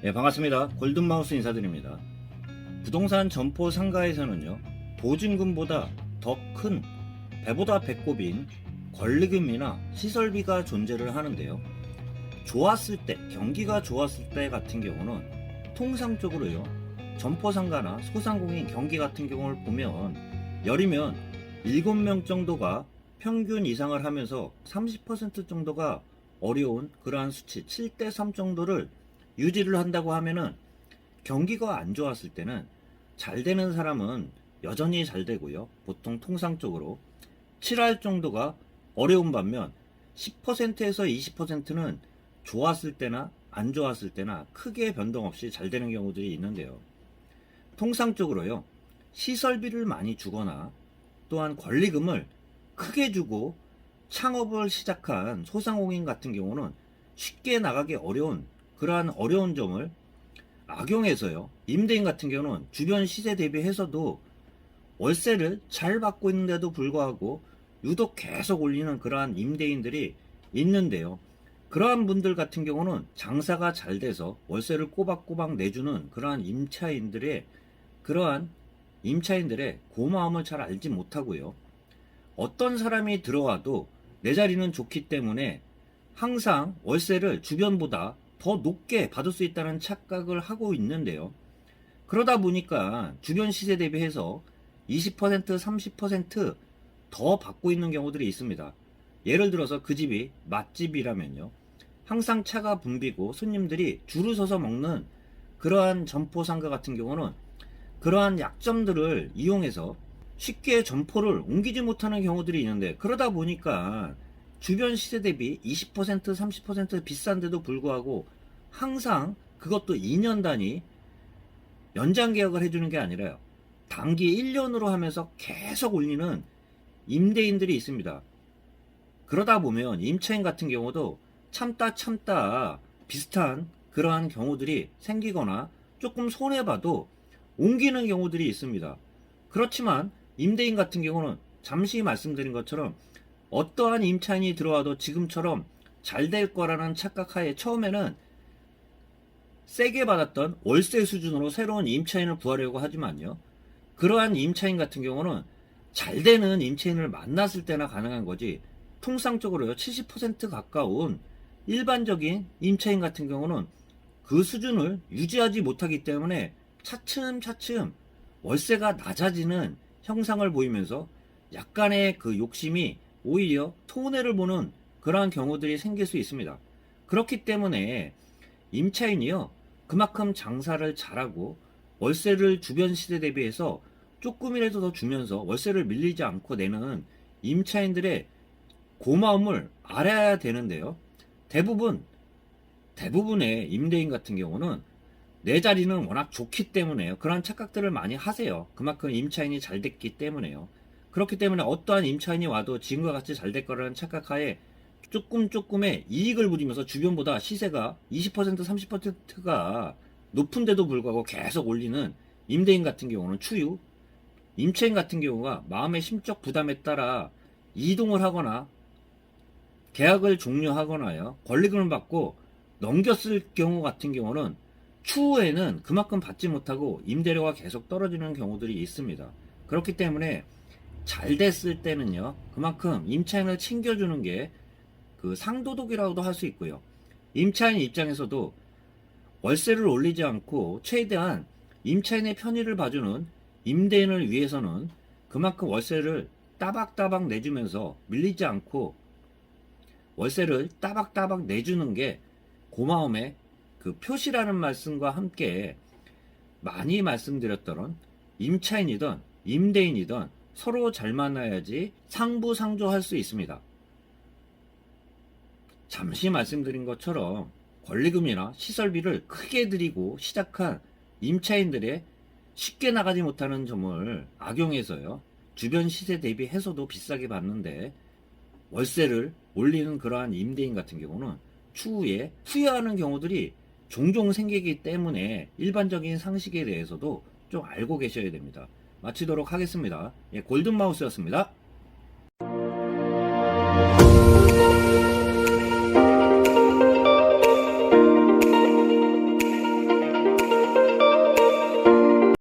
반갑습니다. 골든마우스 인사드립니다. 부동산 점포 상가에서는요, 보증금보다 더 큰 배보다 배꼽인 권리금이나 시설비가 존재를 하는데요. 좋았을 때, 경기가 좋았을 때 같은 경우는 통상적으로요, 점포 상가나 소상공인 경기 같은 경우를 보면 열이면 7명 정도가 평균 이상을 하면서 30% 정도가 어려운 그러한 수치 7대3 정도를 유지를 한다고 하면은, 경기가 안 좋았을 때는 잘 되는 사람은 여전히 잘 되고요. 보통 통상적으로 7할 정도가 어려운 반면 10%에서 20%는 좋았을 때나 안 좋았을 때나 크게 변동 없이 잘 되는 경우들이 있는데요. 통상적으로요, 시설비를 많이 주거나 또한 권리금을 크게 주고 창업을 시작한 소상공인 같은 경우는 쉽게 나가기 어려운 그러한 어려운 점을 악용해서요, 임대인 같은 경우는 주변 시세 대비해서도 월세를 잘 받고 있는데도 불구하고 유독 계속 올리는 그러한 임대인들이 있는데요. 그러한 분들 같은 경우는 장사가 잘 돼서 월세를 꼬박꼬박 내주는 그러한 임차인들의 고마움을 잘 알지 못하고요. 어떤 사람이 들어와도 내 자리는 좋기 때문에 항상 월세를 주변보다 더 높게 받을 수 있다는 착각을 하고 있는데요. 그러다 보니까 주변 시세 대비해서 20%, 30% 더 받고 있는 경우들이 있습니다. 예를 들어서 그 집이 맛집이라면요, 항상 차가 붐비고 손님들이 줄을 서서 먹는 그러한 점포 상가 같은 경우는 그러한 약점들을 이용해서 쉽게 점포를 옮기지 못하는 경우들이 있는데, 그러다 보니까 주변 시세 대비 20%, 30% 비싼데도 불구하고 항상 그것도 2년 단위 연장 계약을 해주는 게 아니라요, 단기 1년으로 하면서 계속 올리는 임대인들이 있습니다. 그러다 보면 임차인 같은 경우도 참다 비슷한 그러한 경우들이 생기거나 조금 손해봐도 옮기는 경우들이 있습니다. 그렇지만 임대인 같은 경우는 잠시 말씀드린 것처럼 어떠한 임차인이 들어와도 지금처럼 잘 될 거라는 착각하에 처음에는 세게 받았던 월세 수준으로 새로운 임차인을 구하려고 하지만요, 그러한 임차인 같은 경우는 잘 되는 임차인을 만났을 때나 가능한 거지, 통상적으로요, 70% 가까운 일반적인 임차인 같은 경우는 그 수준을 유지하지 못하기 때문에 차츰차츰 월세가 낮아지는 형상을 보이면서 약간의 그 욕심이 오히려 손해를 보는 그러한 경우들이 생길 수 있습니다. 그렇기 때문에 임차인이요, 그만큼 장사를 잘하고 월세를 주변 시세 대비해서 조금이라도 더 주면서 월세를 밀리지 않고 내는 임차인들의 고마움을 알아야 되는데요. 대부분의 임대인 같은 경우는 내 자리는 워낙 좋기 때문에요, 그런 착각들을 많이 하세요. 그만큼 임차인이 잘 됐기 때문에요. 그렇기 때문에 어떠한 임차인이 와도 지금과 같이 잘 될 거라는 착각하에 조금의 이익을 부리면서 주변보다 시세가 20%, 30%가 높은데도 불구하고 계속 올리는 임대인 같은 경우는 추후, 임차인 같은 경우가 마음의 심적 부담에 따라 이동을 하거나 계약을 종료하거나요, 권리금을 받고 넘겼을 경우 같은 경우는 추후에는 그만큼 받지 못하고 임대료가 계속 떨어지는 경우들이 있습니다. 그렇기 때문에 잘 됐을 때는요, 그만큼 임차인을 챙겨주는 게 그 상도덕이라고도 할 수 있고요. 임차인 입장에서도 월세를 올리지 않고 최대한 임차인의 편의를 봐주는 임대인을 위해서는 그만큼 월세를 따박따박 내주면서 밀리지 않고 월세를 따박따박 내주는 게 고마움의 그 표시라는 말씀과 함께 많이 말씀드렸던, 임차인이든 임대인이든 서로 잘 만나야지 상부상조할 수 있습니다. 잠시 말씀드린 것처럼 권리금이나 시설비를 크게 들이고 시작한 임차인들의 쉽게 나가지 못하는 점을 악용해서요, 주변 시세 대비해서도 비싸게 받는데 월세를 올리는 그러한 임대인 같은 경우는 추후에 후회하는 경우들이 종종 생기기 때문에 일반적인 상식에 대해서도 좀 알고 계셔야 됩니다. 마치도록 하겠습니다. 골든마우스였습니다.